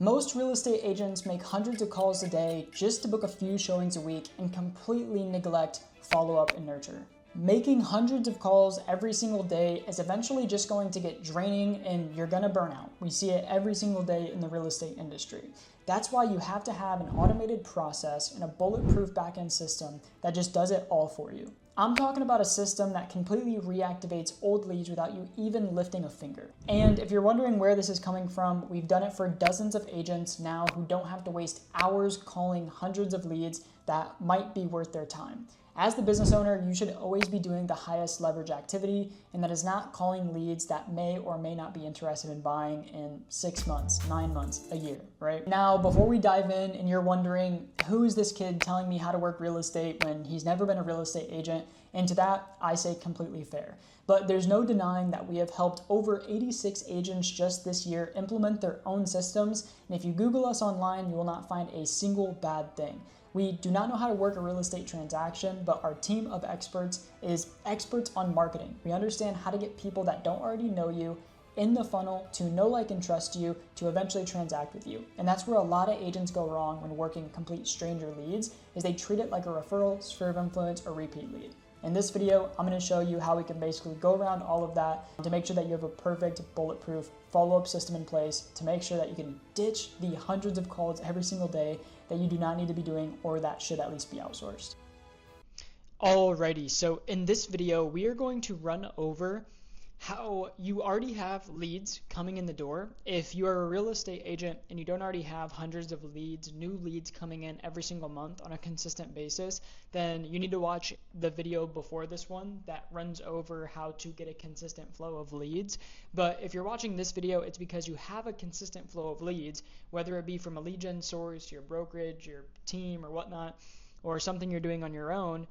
Most real estate agents make hundreds of calls a day just to book a few showings a week and completely neglect follow-up and nurture. Making hundreds of calls every single day is eventually just going to get draining and you're gonna burn out. We see it every single day in the real estate industry. That's why you have to have an automated process and a bulletproof backend system that just does it all for you. I'm talking about a system that completely reactivates old leads without you even lifting a finger. And if you're wondering where this is coming from, we've done it for dozens of agents now who don't have to waste hours calling hundreds of leads that might be worth their time. As the business owner, you should always be doing the highest leverage activity, and that is not calling leads that may or may not be interested in buying in 6 months, 9 months, a year, right? Now, before we dive in and you're wondering, who is this kid telling me how to work real estate when he's never been a real estate agent? And to that, I say completely fair. But there's no denying that we have helped over 86 agents just this year implement their own systems. And if you Google us online, you will not find a single bad thing. We do not know how to work a real estate transaction, but our team of experts is experts on marketing. We understand how to get people that don't already know you in the funnel to know, like, and trust you to eventually transact with you. And that's where a lot of agents go wrong when working complete stranger leads, is they treat it like a referral, sphere of influence, or repeat lead. In this video, I'm going to show you how we can basically go around all of that to make sure that you have a perfect bulletproof follow-up system in place to make sure that you can ditch the hundreds of calls every single day that you do not need to be doing or that should at least be outsourced. Alrighty, so in this video, we are going to run over how you already have leads coming in the door. If you are a real estate agent and you don't already have hundreds of leads, new leads coming in every single month on a consistent basis, then you need to watch the video before this one that runs over how to get a consistent flow of leads. But if you're watching this video, it's because you have a consistent flow of leads, whether it be from a lead gen source, your brokerage, your team, or whatnot, or something you're doing on your own.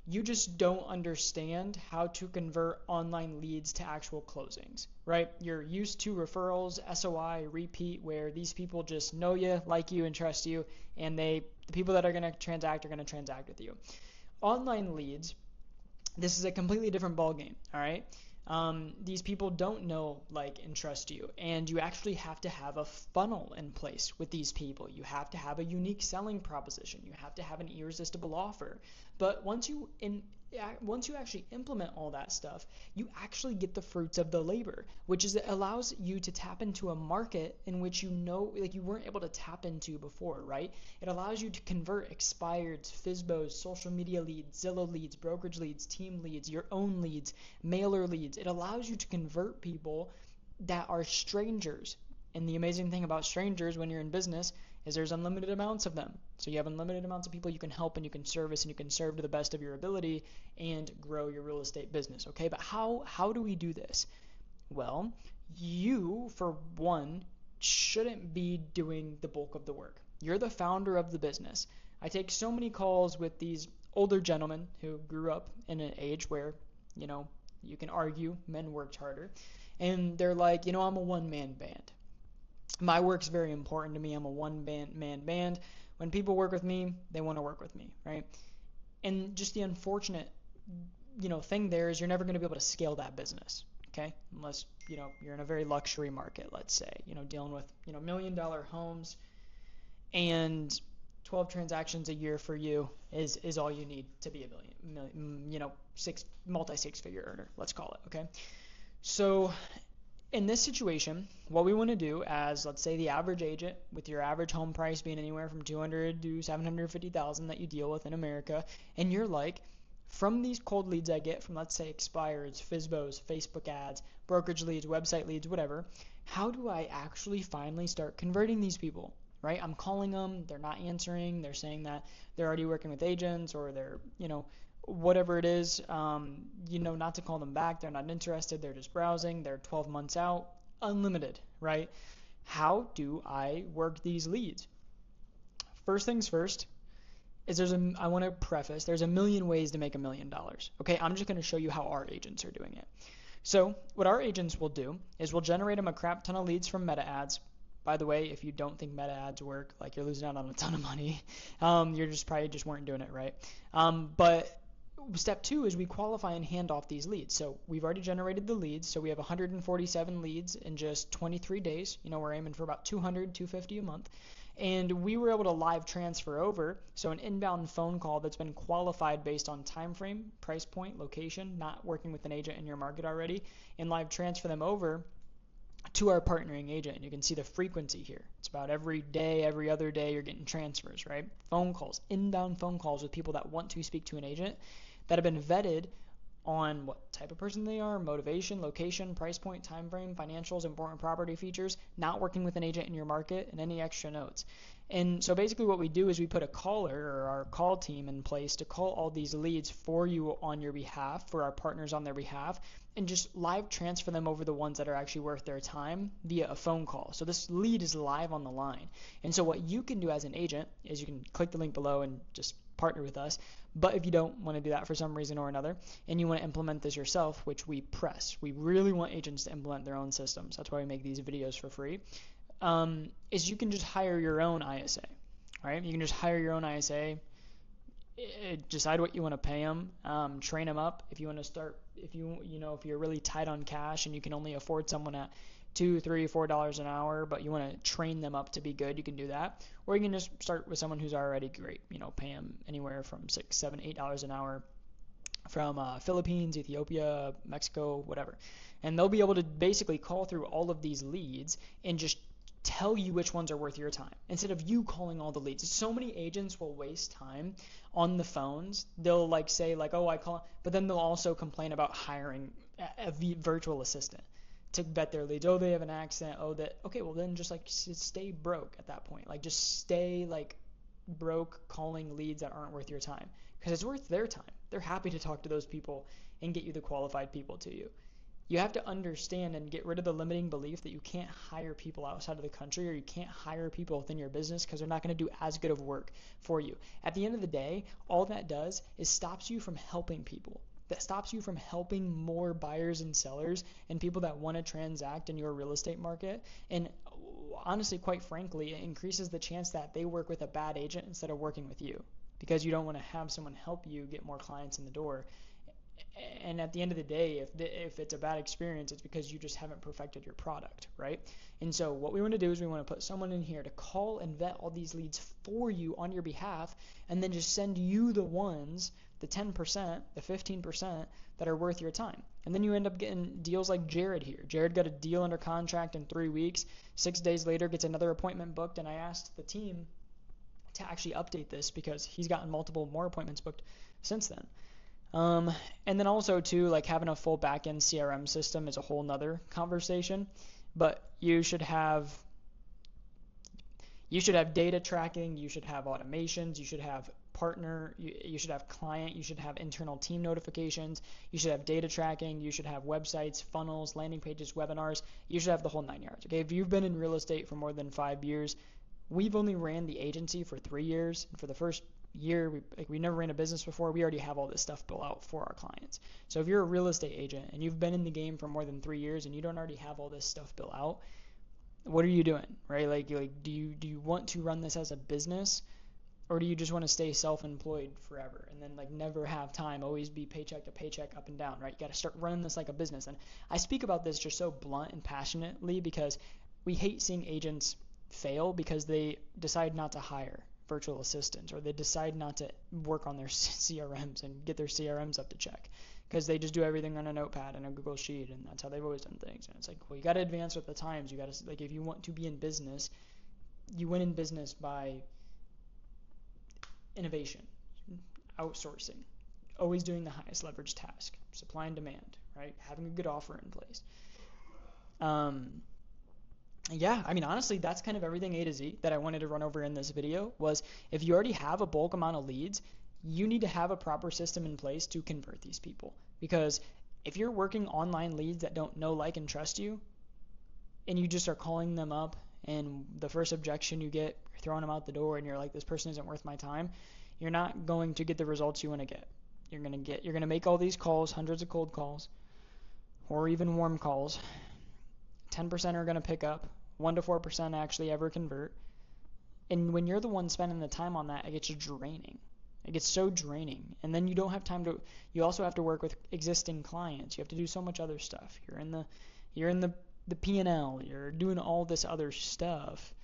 You just don't understand how to convert online leads to actual closings, right? You're used to referrals, SOI, repeat, where these people just know you, like you, and trust you, and the people that are going to transact are going to transact with you. Online leads, this is a completely different ballgame, all right? These people don't know, like, and trust you, and you actually have to have a funnel in place with these people. You have to have a unique selling proposition. You have to have an irresistible offer. But once you actually implement all that stuff, you actually get the fruits of the labor, which is it allows you to tap into a market in which you weren't able to tap into before, right? It allows you to convert expireds, FSBOs, social media leads, Zillow leads, brokerage leads, team leads, your own leads, mailer leads. It allows you to convert people that are strangers. And the amazing thing about strangers when you're in business is there's unlimited amounts of them. So you have unlimited amounts of people you can help and you can service and you can serve to the best of your ability and grow your real estate business, okay? But how do we do this? Well, you, for one, shouldn't be doing the bulk of the work. You're the founder of the business. I take so many calls with these older gentlemen who grew up in an age where, you can argue men worked harder. And they're like, I'm a one-man band. My work's very important to me. I'm a one-man band. When people work with me, they want to work with me, right? And just the unfortunate, thing there is you're never going to be able to scale that business, okay? Unless, you're in a very luxury market, let's say, dealing with, $1 million homes and 12 transactions a year for you is all you need to be multi-six-figure earner, let's call it, okay? So in this situation, what we want to do as, let's say, the average agent, with your average home price being anywhere from $200,000 to $750,000 that you deal with in America, and you're like, from these cold leads I get from, let's say, expireds, FSBOs, Facebook ads, brokerage leads, website leads, whatever, how do I actually finally start converting these people, right? I'm calling them, they're not answering, they're saying that they're already working with agents or they're, whatever it is, not to call them back. They're not interested. They're just browsing. They're 12 months out, unlimited, right? How do I work these leads? First things first is I want to preface, there's a million ways to make $1 million. Okay, I'm just going to show you how our agents are doing it. So what our agents will do is we'll generate them a crap ton of leads from meta ads. By the way, if you don't think meta ads work, like, you're losing out on a ton of money. You're probably just weren't doing it right. But Step 2 is we qualify and hand off these leads. So we've already generated the leads. So we have 147 leads in just 23 days. We're aiming for about 200, 250 a month. And we were able to live transfer over. So an inbound phone call that's been qualified based on time frame, price point, location, not working with an agent in your market already, and live transfer them over to our partnering agent. And you can see the frequency here. It's about every day, every other day you're getting transfers, right? Phone calls, inbound phone calls with people that want to speak to an agent that have been vetted on what type of person they are, motivation, location, price point, time frame, financials, important property features, not working with an agent in your market, and any extra notes. And so basically what we do is we put a caller or our call team in place to call all these leads for you on your behalf, for our partners on their behalf, and just live transfer them over the ones that are actually worth their time via a phone call. So this lead is live on the line. And so what you can do as an agent is you can click the link below and just partner with us. But if you don't want to do that for some reason or another, and you want to implement this yourself, which we press, we really want agents to implement their own systems. That's why we make these videos for free. Is you can just hire your own ISA, right? You can just hire your own ISA, decide what you want to pay them, train them up. If you want to start, if you're really tight on cash and you can only afford someone at $2, $3, $4 an hour, but you want to train them up to be good, you can do that. Or you can just start with someone who's already great, pay them anywhere from $6, $7, $8 an hour from Philippines, Ethiopia, Mexico, whatever. And they'll be able to basically call through all of these leads and just tell you which ones are worth your time instead of you calling all the leads. So many agents will waste time on the phones. They'll say oh, I call, but then they'll also complain about hiring a virtual assistant to vet their leads. Oh, they have an accent. Oh, that, okay, well then just stay broke at that point. Just stay broke calling leads that aren't worth your time, because it's worth their time. They're happy to talk to those people and get you the qualified people to you. You have to understand and get rid of the limiting belief that you can't hire people outside of the country, or you can't hire people within your business because they're not going to do as good of work for you. At the end of the day, all that does is stops you from helping people. That stops you from helping more buyers and sellers and people that want to transact in your real estate market. And honestly, quite frankly, it increases the chance that they work with a bad agent instead of working with you, because you don't want to have someone help you get more clients in the door. And at the end of the day, if it's a bad experience, it's because you just haven't perfected your product, right? And so what we want to do is we want to put someone in here to call and vet all these leads for you on your behalf, and then just send you the ones, the 10%, the 15% that are worth your time. And then you end up getting deals like Jared here. Jared got a deal under contract in 3 weeks. 6 days later, gets another appointment booked, and I asked the team to actually update this because he's gotten multiple more appointments booked since then. And then also too, having a full backend CRM system is a whole nother conversation, but you should have data tracking, you should have automations, you should have partner, you should have client, you should have internal team notifications, you should have data tracking, you should have websites, funnels, landing pages, webinars, you should have the whole 9 yards. Okay, if you've been in real estate for more than 5 years, we've only ran the agency for 3 years, and for the first year, we never ran a business before. We already have all this stuff built out for our clients. So if you're a real estate agent and you've been in the game for more than 3 years and you don't already have all this stuff built out, what are you doing, right? Do you want to run this as a business, or do you just want to stay self-employed forever and then never have time, always be paycheck to paycheck, up and down, right? You got to start running this like a business. And I speak about this just so blunt and passionately because we hate seeing agents fail because they decide not to hire virtual assistants, or they decide not to work on their CRMs and get their CRMs up to check because they just do everything on a notepad and a Google sheet, and that's how they've always done things. And it's well, you got to advance with the times. You got to, if you want to be in business, you win in business by innovation, outsourcing, always doing the highest leverage task, supply and demand, right? Having a good offer in place. Yeah, honestly, that's kind of everything A to Z that I wanted to run over in this video. Was if you already have a bulk amount of leads, you need to have a proper system in place to convert these people. Because if you're working online leads that don't know, like, and trust you, and you just are calling them up, and the first objection you get, you're throwing them out the door, and you're like, this person isn't worth my time, you're not going to get the results you want to get. You're going to make all these calls, hundreds of cold calls, or even warm calls. 10% are going to pick up, 1 to 4% actually ever convert. And when you're the one spending the time on that, it gets you draining. It gets so draining. And then you don't have time to, you also have to work with existing clients. You have to do so much other stuff. You're in the P&L, you're doing all this other stuff.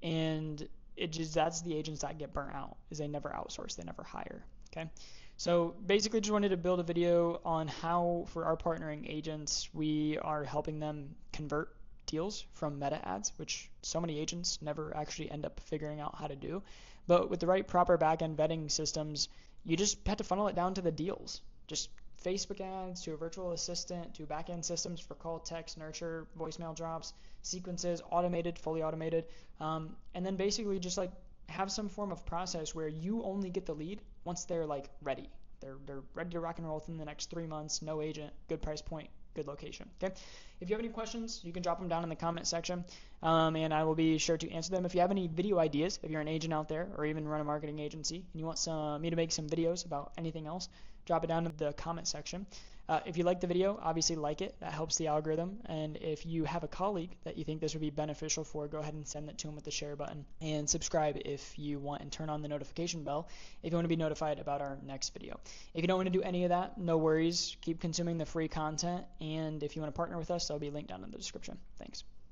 And that's the agents that get burnt out, is they never outsource, they never hire. Okay. So basically just wanted to build a video on how, for our partnering agents, we are helping them convert deals from meta ads, which so many agents never actually end up figuring out how to do. But with the right proper backend vetting systems, you just have to funnel it down to the deals. Just Facebook ads to a virtual assistant to backend systems for call, text, nurture, voicemail drops, sequences, automated, fully automated, and then basically just like have some form of process where you only get the lead once they're like ready. They're ready to rock and roll within the next 3 months, no agent, good price point, good location. Okay. If you have any questions, you can drop them down in the comment section, and I will be sure to answer them. If you have any video ideas, if you're an agent out there or even run a marketing agency and you want me to make some videos about anything else, drop it down in the comment section. If you like the video, obviously like it. That helps the algorithm. And if you have a colleague that you think this would be beneficial for, go ahead and send it to them with the share button. And subscribe if you want, and turn on the notification bell if you want to be notified about our next video. If you don't want to do any of that, no worries. Keep consuming the free content. And if you want to partner with us, that'll be linked down in the description. Thanks.